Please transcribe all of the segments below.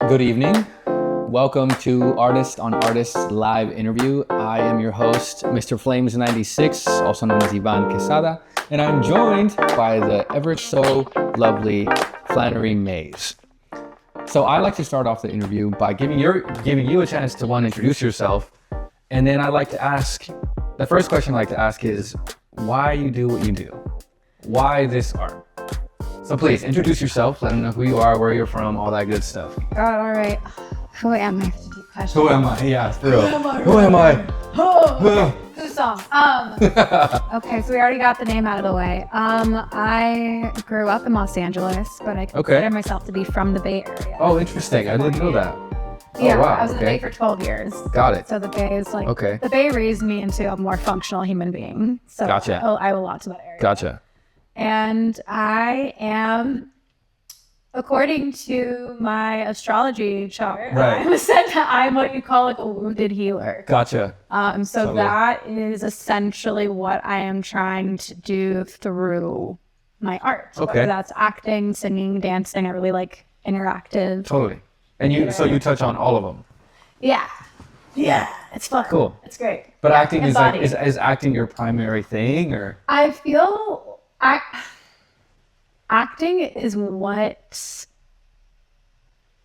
Good evening. Welcome to Artist on Artist live interview. I am your host, Mr. Flames96, also known as Ivan Quesada, and I'm joined by the ever so lovely Flannery Mays. So I like to start off the interview by giving you a chance to introduce yourself, and then I like to ask, the first question I like to ask is, why you do what you do? Why this art? So please introduce yourself, let them know who you are, where you're from, all that good stuff. All right. Who am I? Who am I? Yeah, for real. Who am I? Who's song? Okay, so we already got the name out of the way. I grew up in Los Angeles, but I consider myself to be from the Bay Area. Oh, interesting. I didn't know that. Yeah, oh, wow. I was in the Bay for 12 years. Got it. So the Bay is like, okay. The Bay raised me into a more functional human being. So gotcha. I owe a lot to that area. Gotcha. And I am, according to my astrology chart, I'm said that I'm what you call like a wounded healer. Gotcha. So totally. That is essentially what I am trying to do through my art. Okay. Whether that's acting, singing, dancing. I really like interactive. Totally. And you touch on all of them. Yeah. Yeah. It's fun. Cool. It's great. But acting is like, is acting your primary thing, or? I feel acting is what,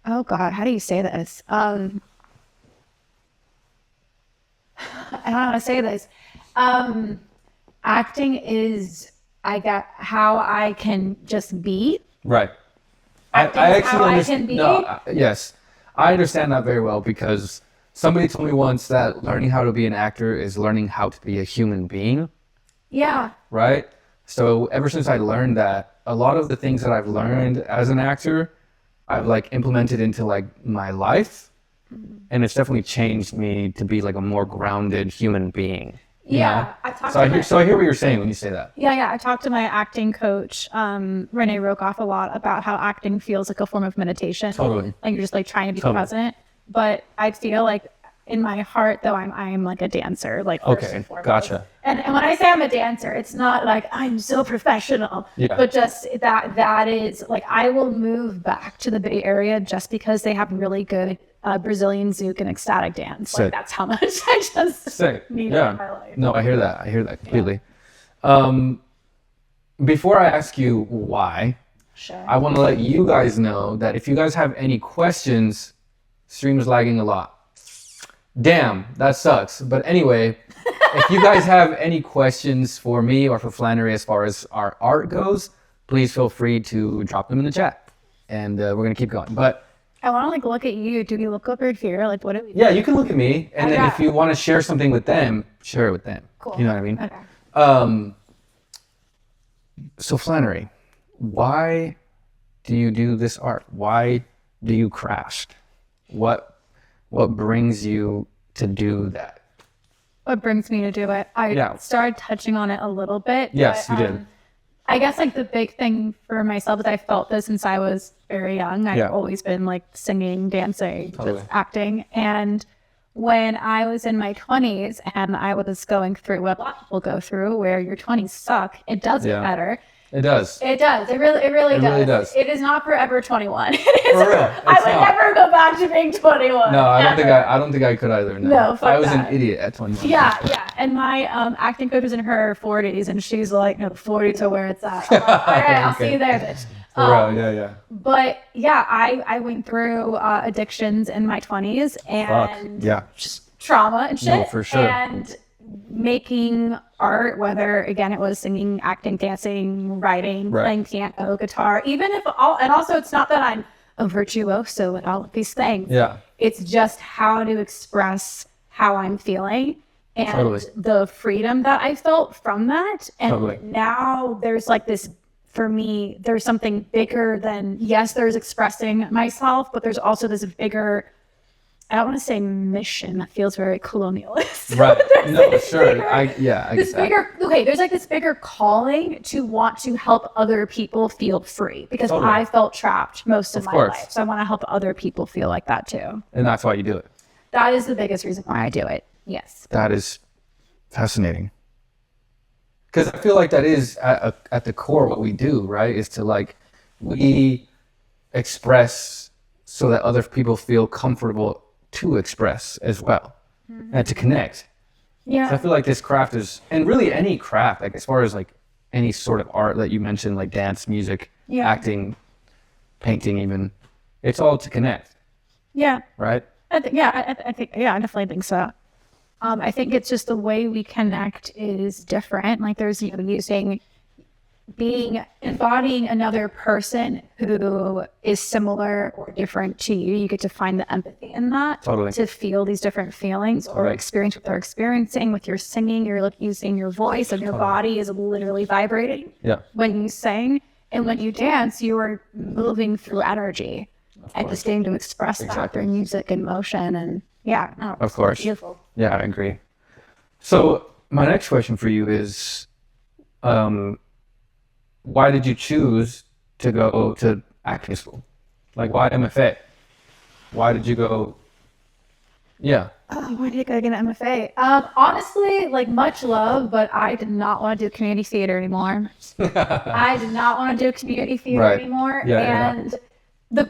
oh God, how do you say this? I don't know how to say this. Acting is, how I can just be. Right. I actually understand. Yes, I understand that very well, because somebody told me once that learning how to be an actor is learning how to be a human being. Yeah. Right? So ever since I learned that, a lot of the things that I've learned as an actor, I've like implemented into like my life, and it's definitely changed me to be like a more grounded human being. Yeah. So I hear what you're saying when you say that. Yeah. I talked to my acting coach, Renee Rokoff, a lot about how acting feels like a form of meditation. Totally. Like you're just like trying to be present. But I feel like in my heart, though, I'm like a dancer, like first and foremost. Gotcha. And when I say I'm a dancer, it's not like I'm so professional, but just that is like, I will move back to the Bay Area just because they have really good Brazilian zouk and ecstatic dance. Sick. Like that's how much I just need it in my life. No, I hear that completely. Before I ask you why, sure. I want to let you guys know that if you guys have any questions, stream's lagging a lot. Damn, that sucks. But anyway, if you guys have any questions for me or for Flannery as far as our art goes, please feel free to drop them in the chat, and we're gonna keep going. But I want to like look at you. Do we look over here? Like, what do we do? Yeah, you can look at me, and then if you want to share something with them, share it with them. Cool. You know what I mean? Okay. So Flannery, why do you do this art? Why do you craft? What brings you to do that? What brings me to do it? I started touching on it a little bit. Yes, but, you did. I guess like the big thing for myself is I felt this since I was very young. I've always been like singing, dancing, just acting. And when I was in my 20s and I was going through what a lot of people go through, where your 20s suck, it does get better. It does. It does. It really does. It is not forever 21. For real. I would never go back to being 21. No, I don't think I could either. No, fuck I was that. an idiot at 21. Yeah. And my acting coach is in her 40s, and she's like, no, 40 to where it's at. I'm like, all right, I'll see you there, bitch. Yeah. But yeah, I went through addictions in my 20s and just trauma and shit. No, for sure. And making art, whether again it was singing, acting, dancing, writing, playing piano, guitar, even if and also it's not that I'm a virtuoso at all of these things. Yeah. It's just how to express how I'm feeling and the freedom that I felt from that. And now there's like this, for me, there's something bigger than, yes, there's expressing myself, but there's also this bigger, I don't want to say mission. That feels very colonialist. Right. No, sure. There's like this bigger calling to want to help other people feel free, because I felt trapped most of my life. So I want to help other people feel like that too. And that's why you do it. That is the biggest reason why I do it. Yes. That is fascinating. Because I feel like that is at the core what we do, right? Is to like, we express so that other people feel comfortable to express as well and to connect. Yeah. So I feel like this craft is, and really any craft, like as far as like any sort of art that you mentioned, like dance, music, acting, painting even, it's all to connect. Yeah. Right? I definitely think so. I think it's just the way we connect is different. Like there's, using embodying another person who is similar or different to you. You get to find the empathy in that to feel these different feelings or experience what they're experiencing with your singing. You're like using your voice and your body is literally vibrating when you sing. And when you dance, you are moving through energy and just getting to express that through music and motion. And of course. Beautiful. Yeah, I agree. So my next question for you is, why did you choose to go to acting school? Like, why MFA? Why did you go? Yeah. Why did I get an MFA? Honestly, like much love, but I did not want to do community theater anymore. I did not want to do community theater anymore. And the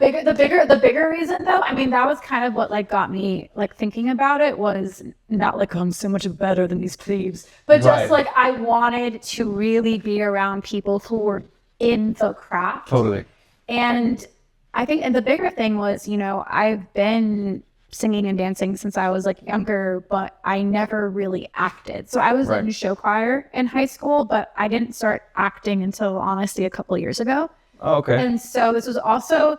bigger reason though, I mean, that was kind of what like got me like thinking about it, was not like, oh, I'm so much better than these plebes, but just like I wanted to really be around people who were in the craft. Totally. And I think, and the bigger thing was, I've been singing and dancing since I was like younger, but I never really acted. So I was in show choir in high school, but I didn't start acting until honestly a couple of years ago. Oh, okay. And so this was also,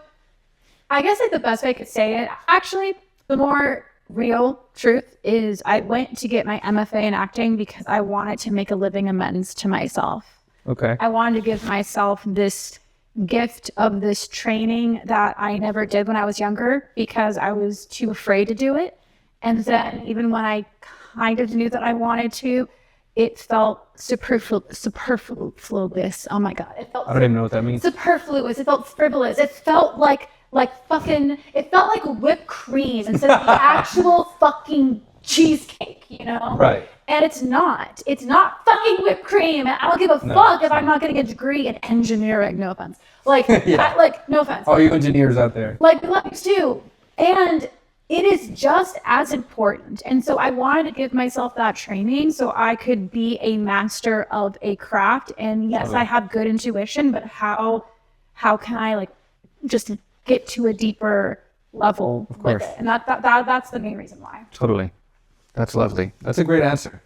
I guess like the best way I could say it, actually, the more real truth is I went to get my MFA in acting because I wanted to make a living amends to myself. Okay. I wanted to give myself this gift of this training that I never did when I was younger because I was too afraid to do it. And then even when I kind of knew that I wanted to, it felt superfluous. Oh my God. It felt I don't even know what that means. Superfluous. It felt frivolous. It felt like it felt like whipped cream instead of the actual fucking cheesecake, Right. And it's not fucking whipped cream. And I don't give a fuck if I'm not getting a degree in engineering. No offense. Like, no offense. All you engineers out there. Like, we love you too. And it is just as important. And so I wanted to give myself that training so I could be a master of a craft. And yes, I have good intuition, but how can I like just get to a deeper level with it? And that's the main reason why. Totally. That's lovely. That's a great answer.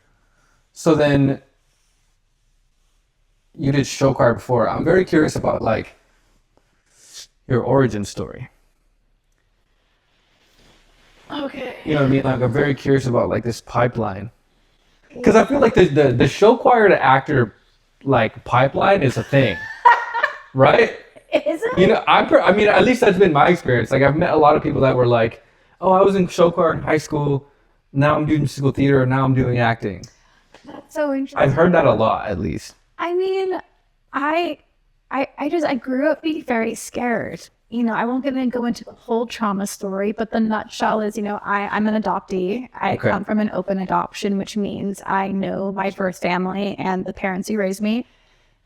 So then you did show choir before. I'm very curious about like your origin story. Okay. You know what I mean? Like I'm very curious about like this pipeline. Because I feel like the show choir to actor like pipeline is a thing. Right? Is it? I mean, at least that's been my experience. Like I've met a lot of people that were like, oh, I was in show choir in high school. Now I'm doing musical theater. Now I'm doing acting. That's so interesting. I've heard that a lot, at least. I mean, I grew up being very scared. I won't go into the whole trauma story, but the nutshell is, I'm an adoptee. I come from an open adoption, which means I know my birth family and the parents who raised me.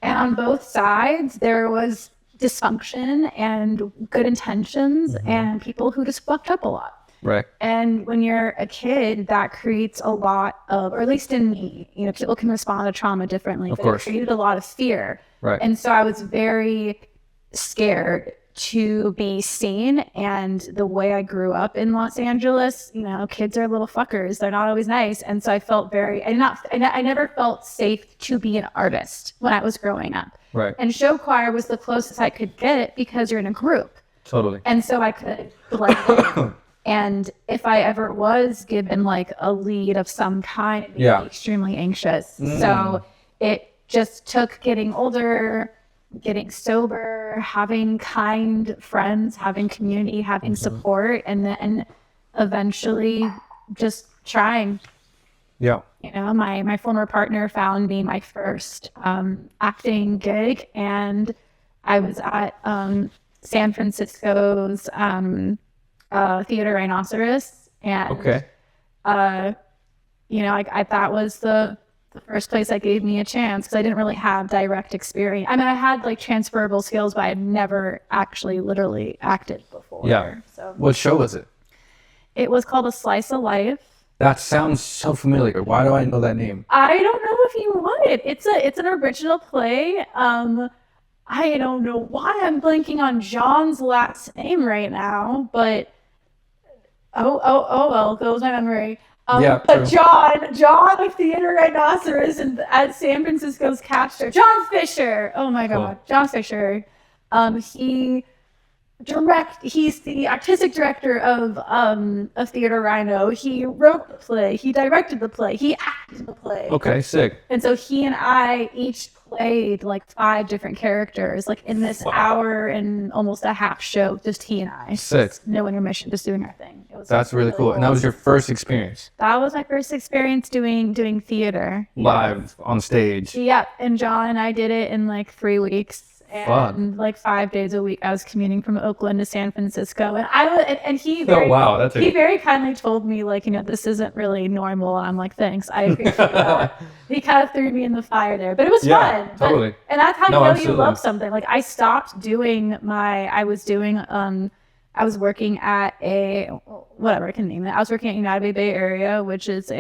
And on both sides, there was dysfunction and good intentions and people who just fucked up a lot. Right. And when you're a kid, that creates a lot of, or at least in me, people can respond to trauma differently, but it created a lot of fear. Right. And so I was very scared to be seen. And the way I grew up in Los Angeles, kids are little fuckers. They're not always nice. And so I felt I never felt safe to be an artist when I was growing up. Right. And show choir was the closest I could get because you're in a group. Totally. And so I could blend in. And if I ever was given like a lead of some kind, I'd be extremely anxious. So it just took getting older, getting sober, having kind friends, having community, having support, and then eventually just trying. Yeah. My former partner found me my first acting gig, and I was at San Francisco's Theater Rhinoceros, and I that the first place that gave me a chance because I didn't really have direct experience. I mean, I had like transferable skills, but I had never actually literally acted before. Yeah. So What show was it? it was called A Slice of Life. That sounds so familiar. Why do I know that name? I don't know if you would. It's an original play. I don't know why I'm blanking on John's last name right now, but well, goes my memory. But John of Theater Rhinoceros and at San Francisco's Capture, John Fisher. Oh my God, cool. John Fisher. He's the artistic director of Theater Rhino. He wrote the play, he directed the play, he acted the play. Okay, sick. And so he and I each played like 5 different characters, like in this hour and almost a half show, just he and I. Sick. Just no intermission, just doing our thing. It was That's really cool. And that was your first experience? That was my first experience doing theater. Live on stage. Yep. And John and I did it in like 3 weeks. And like 5 days a week, I was commuting from Oakland to San Francisco, and he very kindly told me, like, this isn't really normal. And I'm like, thanks, I appreciate that. He kind of threw me in the fire there, but it was fun. Totally. And that's how you love something. Like I stopped doing I was working at a whatever I can name it. I was working at United Bay Area, which is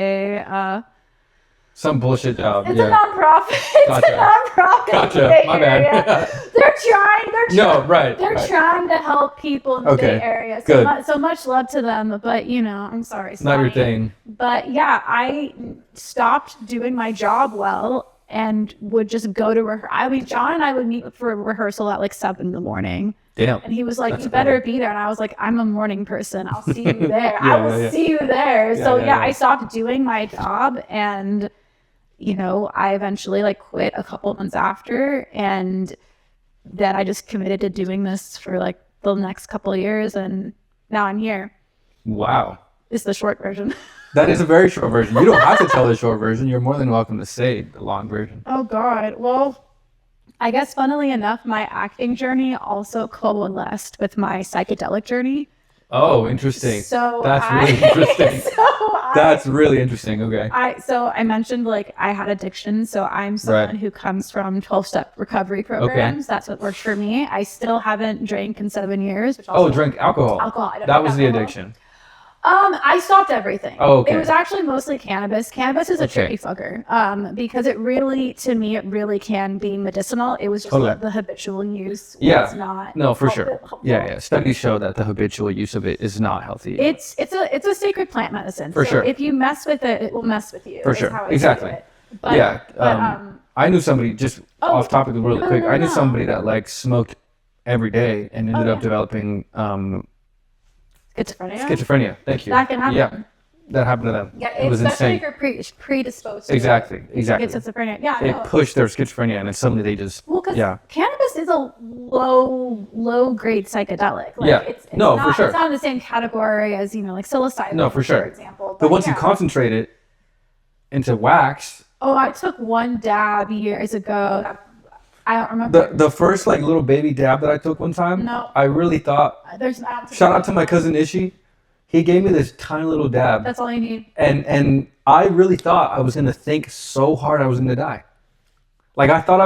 some bullshit job. It's a nonprofit. Gotcha. It's a nonprofit. Gotcha. My bad. They're trying. They're trying to help people in the Bay Area. So much love to them, but I'm sorry. Not your thing. But yeah, I stopped doing my job well and would just go to rehearsal. I mean, John and I would meet for rehearsal at like 7 a.m. Damn. And he was like, you better be there. And I was like, I'm a morning person. I'll see you there. I will see you there. So I stopped doing my job and I eventually like quit a couple months after, and then I just committed to doing this for like the next couple of years, and now I'm here. Wow. It's the short version. That is a very short version. You don't have to tell the short version. You're more than welcome to say the long version. Oh God. Well, I guess funnily enough, my acting journey also coalesced with my psychedelic journey. Oh, interesting. So that's really interesting. That's really interesting. Okay. I mentioned like I had addiction, so I'm someone who comes from 12-step recovery programs. Okay. That's what worked for me. I still haven't drank in 7 years. Drank alcohol. That was the addiction. I stopped everything. Oh, okay. It was actually mostly cannabis. Cannabis is a tricky fucker. Because it really can be medicinal. It was just like the habitual use was not. No, for sure. Yeah. Studies show that the habitual use of it is not healthy. It's a sacred plant medicine. For sure. If you mess with it, it will mess with you. For sure. Exactly. I knew somebody, just off topic really quick. I knew somebody that like smoked every day and ended up developing Schizophrenia. Thank you. That can happen. Yeah, that happened to them. Yeah, it was insane. If you're predisposed. Exactly. Schizophrenia. Yeah. They pushed their schizophrenia, and it's suddenly they just. Well, because cannabis is a low grade psychedelic. Like, it's for not, sure. It's not in the same category as like psilocybin. No, for sure. For example. But once you concentrate it into wax. Oh, I took one dab years ago. I don't remember. The first like little baby dab that I took one time. No. I really thought. Shout out to my cousin Ishi. He gave me this tiny little dab. That's all you need. And I really thought I was gonna think so hard I was gonna die. Like I thought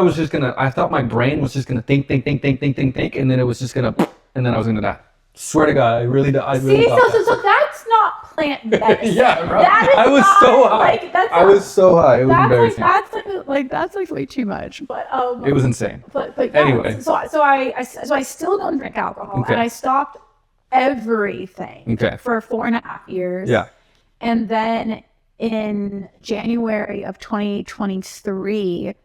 my brain was just gonna think, and then it was just gonna, and then I was gonna die. Swear to God, I really thought. So that's not plant medicine. Yeah, right. I was so high. I was so high. It was embarrassing. That's like way too much. But it was insane. But anyway. So I still don't drink alcohol, and I stopped everything for 4.5 years. Yeah. And then in January of 2023.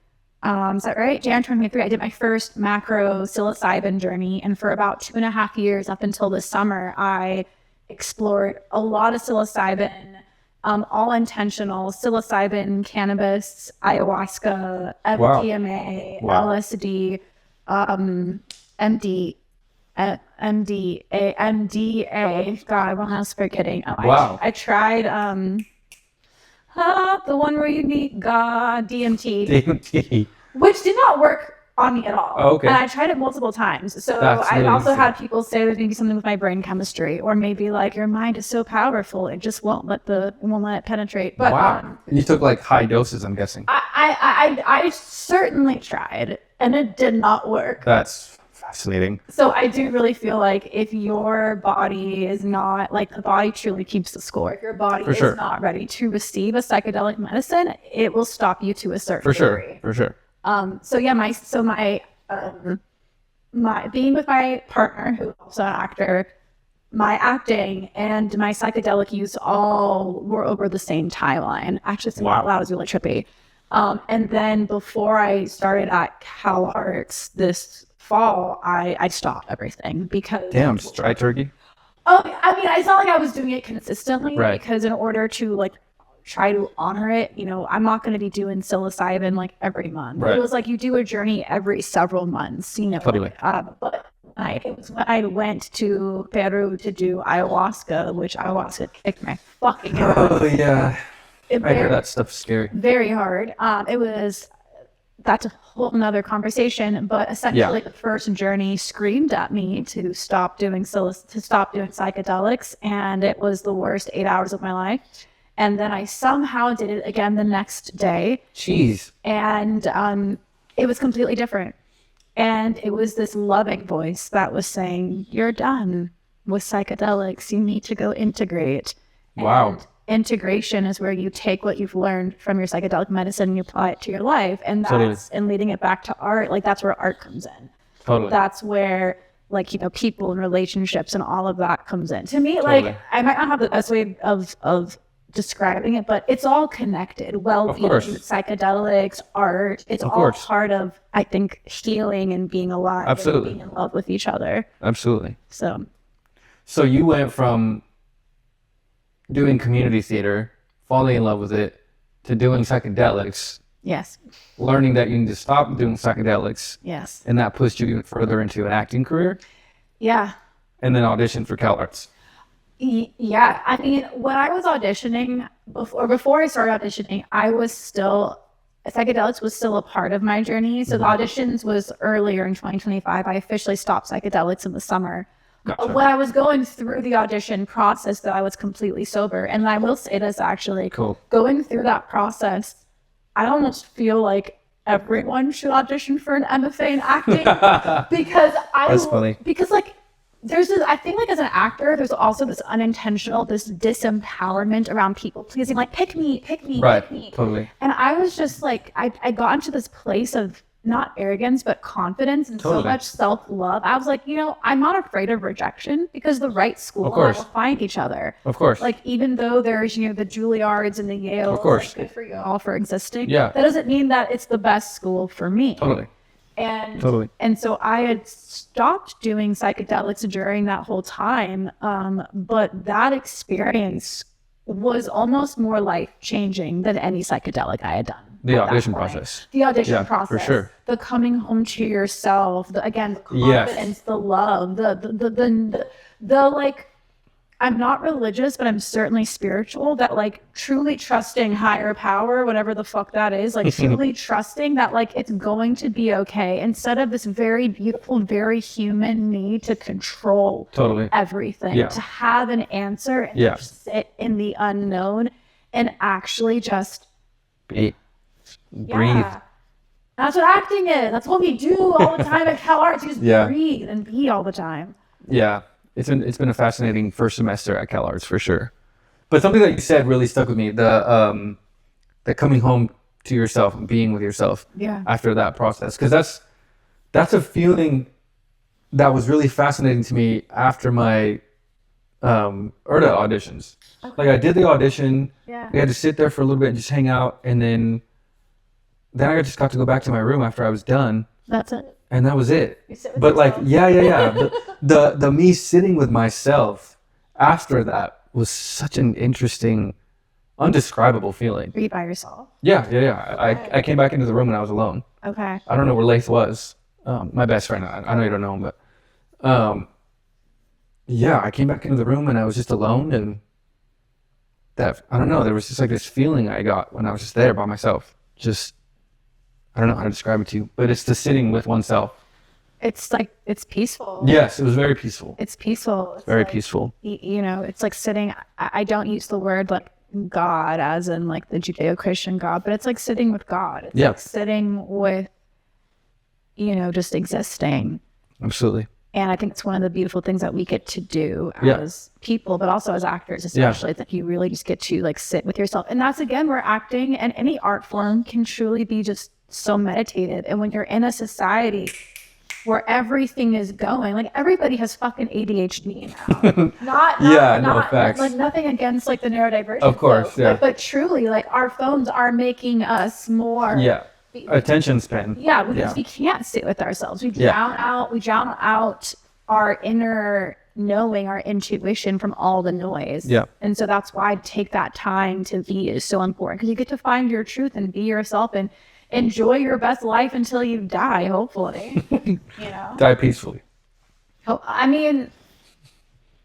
Is that right? January 2023, I did my first macro psilocybin journey. And for about 2.5 years up until this summer, I explored a lot of psilocybin, all intentional psilocybin, cannabis, ayahuasca, MDMA, LSD, MDA. God, I'm almost forgetting. I tried the one where you meet God, DMT. Which did not work on me at all. Oh, okay. And I tried it multiple times. So That's I've really also had interesting. people say there's maybe something with my brain chemistry, or maybe like your mind is so powerful it just won't let it penetrate. But Wow. And you took like high doses, I'm guessing. I certainly tried, and it did not work. That's fascinating. So I do really feel like if your body is not, like, the body truly keeps the score. If your body is not ready to receive a psychedelic medicine, it will stop you to a certain degree. For sure. So yeah, my being with my partner, who's also an actor, my acting and my psychedelic use all were over the same timeline. Actually, saying out loud is really trippy. And then before I started at CalArts this fall, I stopped everything because... Damn, dry turkey? Oh, I mean, it's not like I was doing it consistently, Right. because in order to, like, try to honor it, you know, I'm not going to be doing psilocybin like every month. Right. It was like you do a journey every several months, you know. Totally. But it was when I went to Peru to do ayahuasca, which ayahuasca kicked my fucking ass. Oh, yeah. I hear that stuff's scary. Very hard. That's a whole nother conversation, but essentially the first journey screamed at me to stop doing psychedelics, and it was the worst 8 hours of my life. And then I somehow did it again the next day. Jeez. And it was completely different. And it was this loving voice that was saying, "You're done with psychedelics. You need to go integrate." Wow. And integration is where you take what you've learned from your psychedelic medicine and you apply it to your life. And that's, and leading it back to art, like that's where art comes in. Totally. That's where, like, you know, people and relationships and all of that comes in. To me, like, I might not have the best way of describing it, but it's all connected. Well-being, psychedelics, art, it's all part of, I think, healing and being alive and being in love with each other. Absolutely. So you went from doing community theater, falling in love with it, to doing psychedelics. Yes. Learning that you need to stop doing psychedelics. Yes. And that pushed you even further into an acting career. Yeah. And then auditioned for CalArts. Yeah. I mean, when I was auditioning, before I started auditioning, psychedelics was still a part of my journey. So the auditions was earlier in 2025. I officially stopped psychedelics in the summer. Gotcha. When I was going through the audition process, though, I was completely sober. And I will say this, actually. Cool. Going through that process, I almost feel like everyone should audition for an MFA in acting. Because That's funny. Because, like, there's this, I think, like, as an actor, there's also this unintentional, this disempowerment around people pleasing, like, pick me, pick me. Totally. And I was just like, I got into this place of not arrogance, but confidence and so much self-love. I was like, you know, I'm not afraid of rejection because the right school and I will find each other. Of course. Like, even though there's, you know, the Juilliards and the Yale, like, good for you all for existing. Yeah. That doesn't mean that it's the best school for me. Totally. And so I had stopped doing psychedelics during that whole time. But that experience was almost more life-changing than any psychedelic I had done. The audition process. The audition process. For sure. The coming home to yourself. The confidence, the love, the like, I'm not religious, but I'm certainly spiritual. That, like, truly trusting higher power, whatever the fuck that is, like, truly trusting that, like, it's going to be okay, instead of this very beautiful, very human need to control everything, to have an answer and just sit in the unknown and actually just breathe. That's what acting is. That's what we do all the time at CalArts. You just breathe and be all the time. Yeah. It's been a fascinating first semester at CalArts for sure. But something that you said really stuck with me, the coming home to yourself and being with yourself after that process. Because that's a feeling that was really fascinating to me after my IRTA auditions. Okay. Like, I did the audition, we had to sit there for a little bit and just hang out, and then I just got to go back to my room after I was done. That's it. And that was it. But like, the me sitting with myself after that was such an interesting, undescribable feeling. Were you by yourself? Yeah. I came back into the room and I was alone. Okay. I don't know where Laith was. My best friend. I know you don't know him, but I came back into the room and I was just alone, and that, I don't know, there was just like this feeling I got when I was just there by myself, just I don't know how to describe it to you, but it's the sitting with oneself. It's like, it's peaceful. Yes, it was very peaceful. It's peaceful. It's very like, peaceful. You know, it's like sitting, I don't use the word like God as in like the Judeo-Christian God, but it's like sitting with God. It's like sitting with, you know, just existing. Absolutely. And I think it's one of the beautiful things that we get to do as people, but also as actors, especially that you really just get to like sit with yourself. And that's again where acting and any art form can truly be just so meditative. And when you're in a society where everything is going, like everybody has fucking ADHD now. Not facts. Like nothing against like the neurodivergent. Of course, folks, but truly, like our phones are making us more. Attention span. Because we can't sit with ourselves. We drown out our inner knowing, our intuition from all the noise. And so that's why take that time to be is so important, because you get to find your truth and be yourself and enjoy your best life until you die, hopefully. You know? Die peacefully. I mean,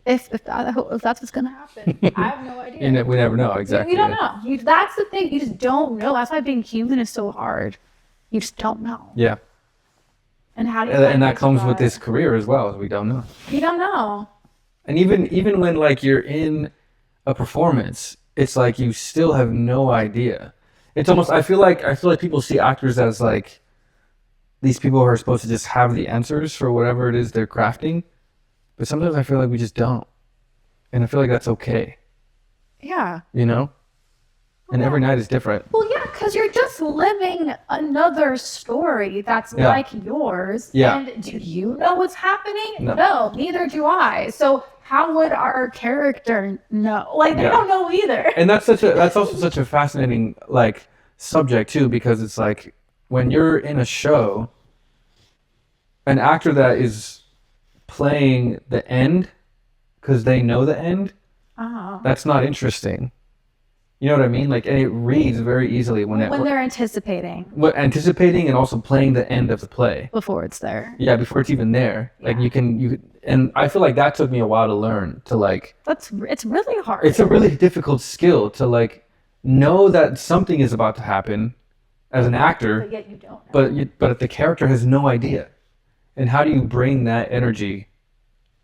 if that's what's gonna happen, I have no idea. We never know, exactly. We don't know. That's the thing. You just don't know. That's why being human is so hard. You just don't know. Yeah. And how do you? And that comes with this career as well. We don't know. You don't know. And even when like you're in a performance, it's like you still have no idea. It's almost I feel like people see actors as like these people who are supposed to just have the answers for whatever it is they're crafting. But sometimes I feel like we just don't. And I feel like that's okay. Yeah. You know? And every night is different. Well, yeah, because you're just living another story that's like yours. Yeah. And do you know what's happening? No, neither do I. So how would our character know? Like, they don't know either. And that's also such a fascinating, like, subject, too, because it's like, when you're in a show, an actor that is playing the end because they know the end, that's not interesting. You know what I mean? Like, and it reads very easily when they're anticipating. Anticipating and also playing the end of the play before it's there. Yeah, before it's even there. Like you can, and I feel like that took me a while to learn to like. It's really hard. It's a really difficult skill to like know that something is about to happen as an actor, but yet you don't know. But the character has no idea. And how do you bring that energy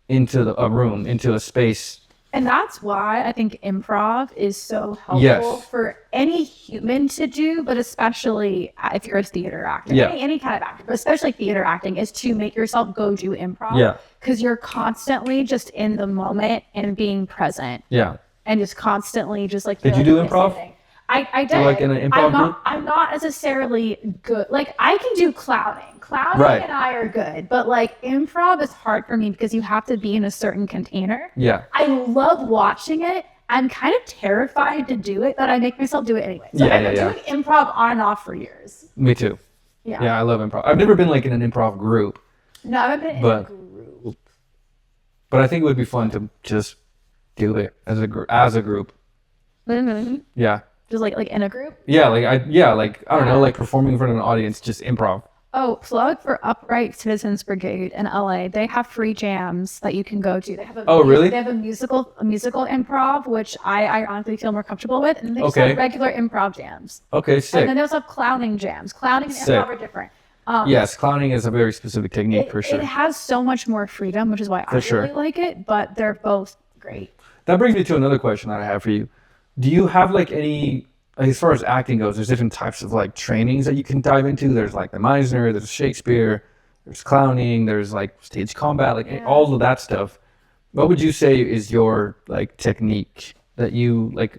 into a room, into a space? And that's why I think improv is so helpful for any human to do, but especially if you're a theater actor, any kind of actor, but especially theater acting, is to make yourself go do improv. Yeah. Because you're constantly just in the moment and being present. Yeah. And just constantly just like. Did you do improv? I did. Like in an improv group? I'm not necessarily good. Like I can do clowning. Clowning and I are good, but like improv is hard for me because you have to be in a certain container. Yeah. I love watching it. I'm kind of terrified to do it, but I make myself do it anyway. So I've been doing improv on and off for years. Me too. Yeah, I love improv. I've never been like in an improv group. No, I haven't been in a group. But I think it would be fun to just do it as a group. Mm-hmm. Yeah. Just like in a group? Yeah, I don't know, like performing in front of an audience, just improv. Oh, plug for Upright Citizens Brigade in LA. They have free jams that you can go to. They have really? They have a musical improv, which I ironically feel more comfortable with. And they just have regular improv jams. Okay, sick. And then they also have clowning jams. Clowning and improv are different. Yes, clowning is a very specific technique for sure. It has so much more freedom, which is why I really like it, but they're both great. That brings me to another question that I have for you. Do you have like any, as far as acting goes, there's different types of like trainings that you can dive into. There's like the Meisner, there's Shakespeare, there's clowning, there's like stage combat, like all of that stuff. What would you say is your like technique that you like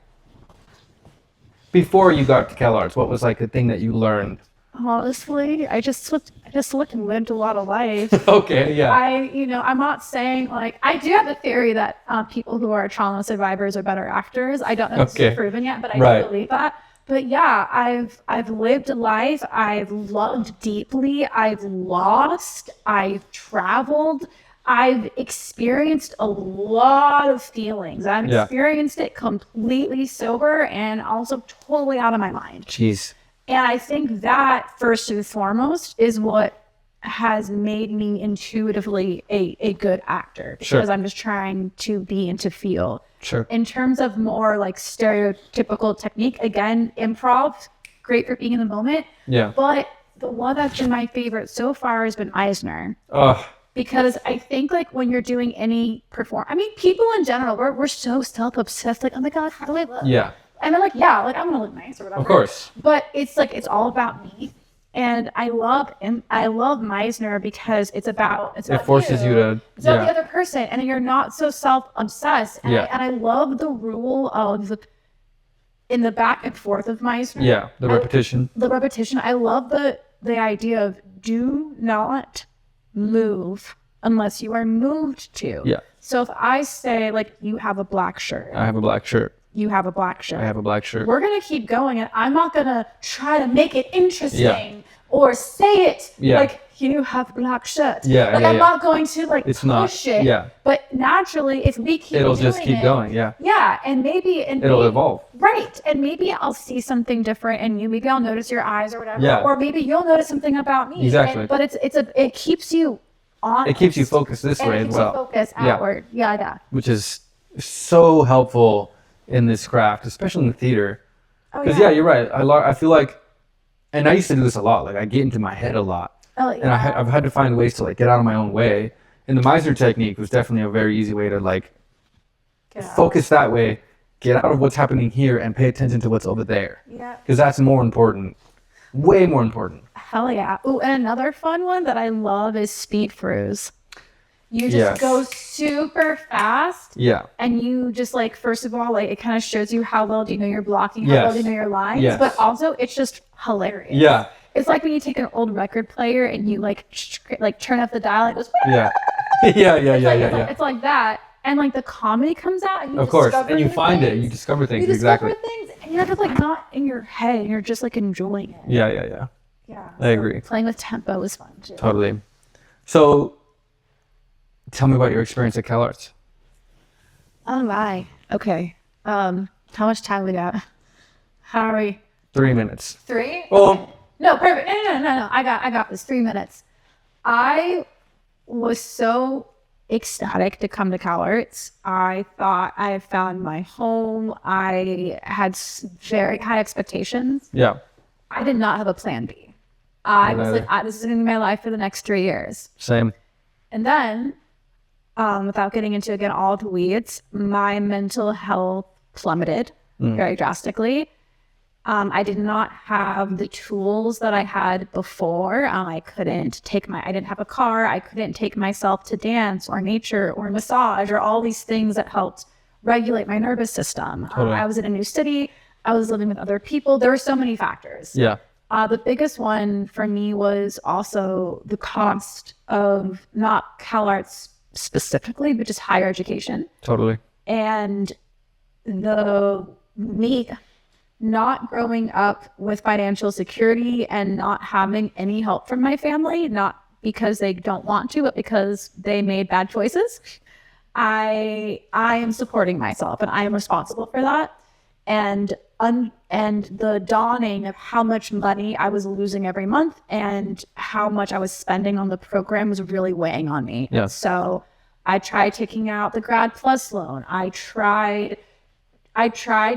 before you got to CalArts? What was like the thing that you learned? Honestly, I just looked and lived a lot of life. I'm not saying like, I do have a theory that people who are trauma survivors are better actors. I don't know if it's proven yet, but I do believe that. But yeah, I've lived life. I've loved deeply. I've lost. I've traveled. I've experienced a lot of feelings. I've experienced it completely sober and also totally out of my mind. Jeez. And I think that first and foremost is what has made me intuitively a good actor, because I'm just trying to be and to feel. Sure. In terms of more like stereotypical technique, again, improv, great for being in the moment. Yeah. But the one that's been my favorite so far has been Eisner. Oh, Because I think like when you're doing any people in general, we're so self-obsessed. Like, oh my God, how do I look? yeah, And they're like, yeah, like I'm gonna look nice or whatever. of course. But it's like it's all about me. And I love Meisner because it's about It forces you to, it's about the other person, and you're not so self-obsessed. And, Yeah. I love the rule of in the back and forth of Meisner. Yeah, the repetition. I love the idea of do not move unless you are moved to. Yeah. So if I say like you have a black shirt, I have a black shirt. you have a black shirt. I have a black shirt. We're gonna keep going, and I'm not gonna try to make it interesting Yeah. or say it Yeah. like you have black shirt. Yeah, like yeah, I'm yeah. not going to like It's push not. it. Yeah. But naturally, if we keep It'll doing just keep it, going. Yeah. Yeah, and It'll evolve. Right, and maybe I'll see something different, and maybe I'll notice your eyes or whatever, Yeah. or maybe you'll notice something about me. Exactly. But it keeps you honest. It keeps you focused this and way it as keeps well. you focused Yeah. outward. Yeah. Which is so helpful in this craft, especially in the theater. Oh, Because yeah, you're right. I feel like, and I used to do this a lot. Like I get into my head a lot, Oh, and I've had to find ways to like get out of my own way. And the Meisner technique was definitely a very easy way to like focus that way, get out of what's happening here, and pay attention to what's over there. Yeah. Because that's more important, way more important. Hell yeah. Ooh, and another fun one that I love is speed throughs. You just Yes. go super fast. Yeah. And you just like, first of all, like it kind of shows you how well do you know your blocking, how Yes. well do you know your lines, Yes. but also it's just hilarious. Yeah. It's like when you take an old record player and you like turn up the dial, it goes. Yeah. yeah. It's like that, and like the comedy comes out, and you Of course, discover and you new find it, things. you discover things. You discover Exactly. things, and you're just like not in your head, and you're just like enjoying it. Yeah. Yeah, I agree. Playing with tempo is fun too. Totally. So, tell me about your experience at CalArts. Oh my. Okay. How much time we got? How are we? 3 minutes. 3? Well, No, perfect. No. I got this. 3 minutes. I was so ecstatic to come to CalArts. I thought I had found my home. I had very high expectations. yeah, I did not have a plan B. I was Neither. like, this is going to be my life for the next 3 years. same. And then, without getting into, again, all the weeds, my mental health plummeted very drastically. I did not have the tools that I had before. I didn't have a car. I couldn't take myself to dance or nature or massage or all these things that helped regulate my nervous system. Totally. I was in a new city. I was living with other people. There were so many factors. Yeah, The biggest one for me was also the cost of not CalArts specifically, but just higher education. totally. And me not growing up with financial security and not having any help from my family, not because they don't want to, but because they made bad choices. I am supporting myself, and I am responsible for that. And the dawning of how much money I was losing every month and how much I was spending on the program was really weighing on me. Yeah. So I tried taking out the Grad Plus loan. I tried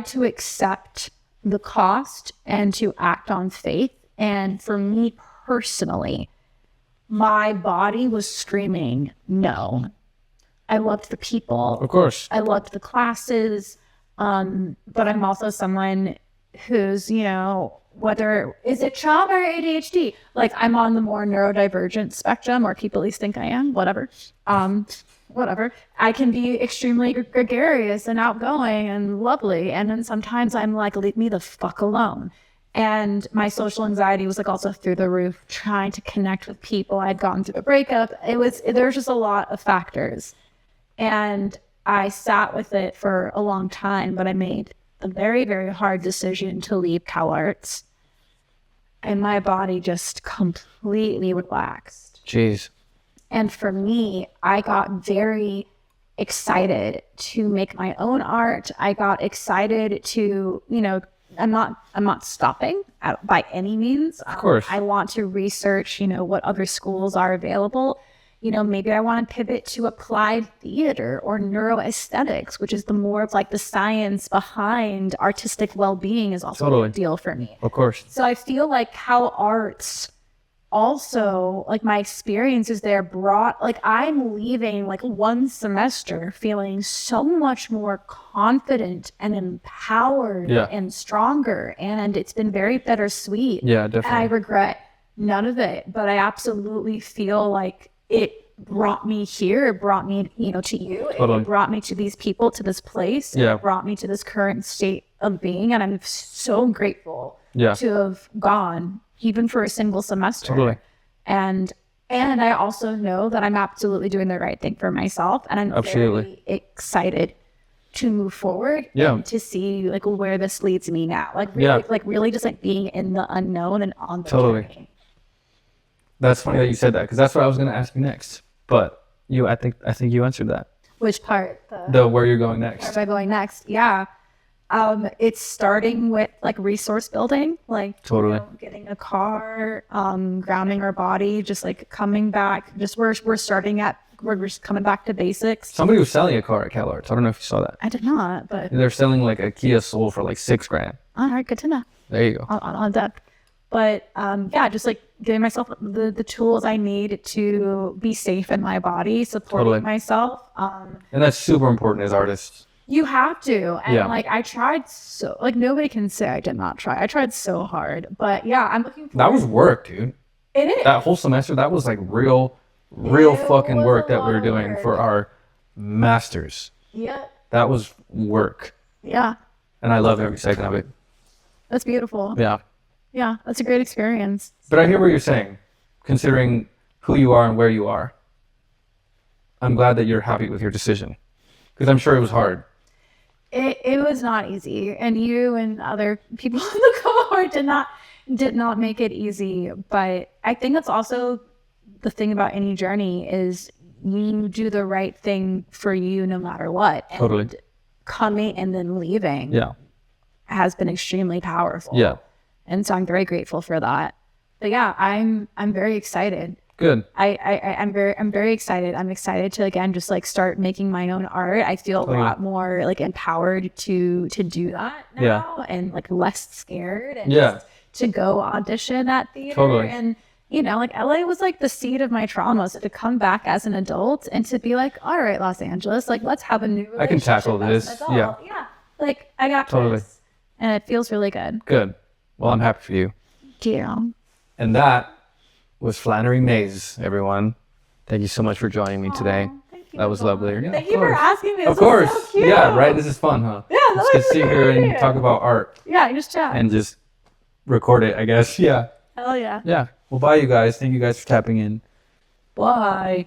to accept the cost and to act on faith. And for me personally, my body was screaming no. I loved the people. Of course. I loved the classes. But I'm also someone who's, whether is it trauma or ADHD? Like I'm on the more neurodivergent spectrum, or people at least think I am, whatever. Whatever. I can be extremely gregarious and outgoing and lovely. And then sometimes I'm like, leave me the fuck alone. And my social anxiety was like also through the roof, trying to connect with people. I'd gone through a breakup. There's just a lot of factors. And I sat with it for a long time, but I made a very, very hard decision to leave CalArts. And my body just completely relaxed. Jeez. And for me, I got very excited to make my own art. I got excited to, I'm not stopping by any means. Of course. I want to research, what other schools are available. Maybe I want to pivot to applied theater or neuroaesthetics, which is the more of like the science behind artistic well-being is also a Totally. big deal for me. Of course. So I feel like CalArts also like my experiences there brought, like I'm leaving like one semester feeling so much more confident and empowered and stronger, and it's been very bittersweet. Definitely. And I regret none of it, but I absolutely feel like it brought me here. It brought me, you know, to you. It brought me to these people, to this place. It brought me to this current state of being, and I'm so grateful to have gone even for a single semester. And I also know that I'm absolutely doing the right thing for myself, and I'm very excited to move forward and to see like where this leads me now. Like really, like really just like being in the unknown and on the journey. That's funny that you said that, because that's what I was going to ask you next. But I think you answered that. Which part? The where you're going next. Where am I going next? Yeah. It's starting with like resource building, like you know, getting a car, grounding our body, just like coming back. Just we're just coming back to basics. Somebody was selling a car at CalArts. I don't know if you saw that. I did not, but they're selling like a Kia Soul for like $6,000. All right, good to know. There you go. On deck. But yeah, just like giving myself the tools I need to be safe in my body, supporting myself. And that's super important as artists. You have to. And like I tried so, like nobody can say I did not try. I tried so hard. But yeah, I'm looking forward. That was work, dude. It is. That whole semester, that was like real fucking work that we were doing for our masters. Yeah. That was work. Yeah. And I love every second of it. That's beautiful. Yeah. Yeah, that's a great experience. But I hear what you're saying, considering who you are and where you are. I'm glad that you're happy with your decision, because I'm sure it was hard. It was not easy, and you and other people in the cohort did not make it easy. But I think that's also the thing about any journey is you do the right thing for you no matter what. And coming and then leaving has been extremely powerful. Yeah. And so I'm very grateful for that. But yeah, I'm very excited. Good. I'm very excited. I'm excited to again just like start making my own art. I feel a lot more like empowered to do that now, and like less scared, and just to go audition at theater. And you know, like LA was like the seat of my trauma. So to come back as an adult and to be like, all right, Los Angeles, like let's have a new relationship. I can tackle this. Yeah. Like I got this. And it feels really good. Good. Well, I'm happy for you. Thank you. And that was Flannery Mays, everyone. Thank you so much for joining me today. Thank you. That was lovely. Yeah, thank you for asking me. Of course. So cute. Yeah, right? This is fun, huh? Yeah, let's just sit here and talk about art. Yeah, just chat. And just record it, I guess. Yeah. Hell yeah. Yeah. Well, bye, you guys. Thank you guys for tapping in. Bye.